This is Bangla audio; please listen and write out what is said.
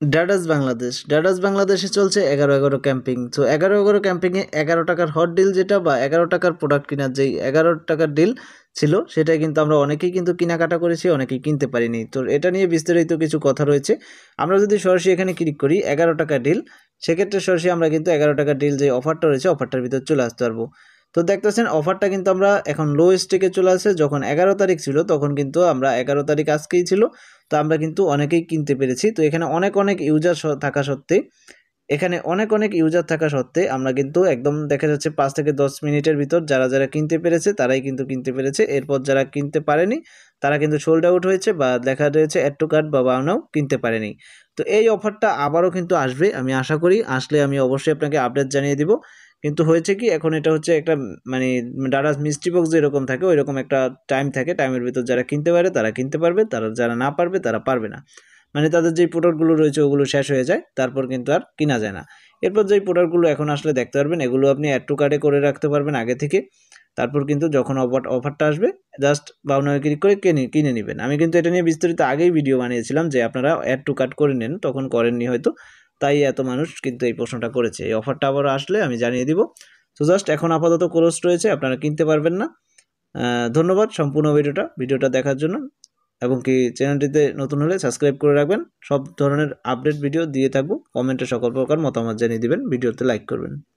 ডাডাস বাংলাদেশে চলছে 11-11 ক্যাম্পিং। তো 11-11 ক্যাম্পিংয়ে 11 টাকার হট ডিল যেটা বা 11 টাকার প্রোডাক্ট কেনার যেই 11 টাকার ডিল ছিল সেটা কিন্তু আমরা অনেকেই কিন্তু কেনাকাটা করেছি, অনেকেই কিনতে পারিনি। তো এটা নিয়ে বিস্তারিত কিছু কথা রয়েছে। আমরা যদি সরাসরি এখানে ক্লিক করি 11 টাকা ডিল, সেক্ষেত্রে সরাসরি আমরা কিন্তু 11 টাকার ডিল যে অফারটা রয়েছে অফারটার ভিতর চলে আসতে পারবো। তো দেখতেছেন অফারটা কিন্তু আমরা এখন লো স্টেকে চলে আসে। যখন 11 তারিখ ছিল তখন কিন্তু আমরা 11 তারিখ আজকেই ছিল, তো আমরা কিন্তু অনেকেই কিনতে পেরেছি। তো এখানে অনেক ইউজার থাকা সত্ত্বে আমরা কিন্তু একদম দেখা যাচ্ছে 5 থেকে 10 মিনিটের ভিতর যারা কিনতে পেরেছে তারাই কিন্তু কিনতে পেরেছে। এরপর যারা কিনতে পারেনি তারা কিন্তু সোল্ড আউট হয়েছে বা দেখা রয়েছে অ্যাড টু কার্ট বা বাউ নাও কিনতে পারেনি। তো এই অফারটা আবারও কিন্তু আসবে, আমি আশা করি। আসলে আমি অবশ্যই আপনাকে আপডেট জানিয়ে দিব। কিন্তু হয়েছে কি, এখন এটা হচ্ছে একটা মানে ডাডাস মিস্ট্রি বক্স যেরকম থাকে ওইরকম একটা টাইম থাকে। টাইমের ভিতর যারা কিনতে পারে তারা কিনতে পারবে, যারা না পারবে তারা পারবে না। মানে তাদের যেই প্রোডাক্টগুলো রয়েছে ওগুলো শেষ হয়ে যায়, তারপর কিন্তু আর কিনা যায় না। এরপর যেই প্রোডাক্টগুলো এখন আসলে দেখতে পারবেন এগুলো আপনি অ্যাড টু কার্টে করে রাখতে পারবেন আগে থেকে। তারপর কিন্তু যখন অফারটা আসবে জাস্ট বাউনারে ক্লিক করে কিনে নেবেন। আমি কিন্তু এটা নিয়ে বিস্তারিত আগেই ভিডিও বানিয়েছিলাম যে আপনারা অ্যাড টু কার্ট করে নেন, তখন করেননি হয়তো, তাই এত মানুষ কিন্তু এই প্রশ্নটা করেছে। এই অফারটা আবার আসলে আমি জানিয়ে দিব। তো জাস্ট এখন আপাতত ক্লোজ রয়েছে, আপনারা কিনতে পারবেন না। ধন্যবাদ সম্পূর্ণ ভিডিওটা দেখার জন্য, এবং কি চ্যানেলটিতে নতুন হলে সাবস্ক্রাইব করে রাখবেন। সব ধরনের আপডেট ভিডিও দিয়ে থাকবো। কমেন্টে সকল প্রকার মতামত জানিয়ে দিবেন, ভিডিওতে লাইক করবেন।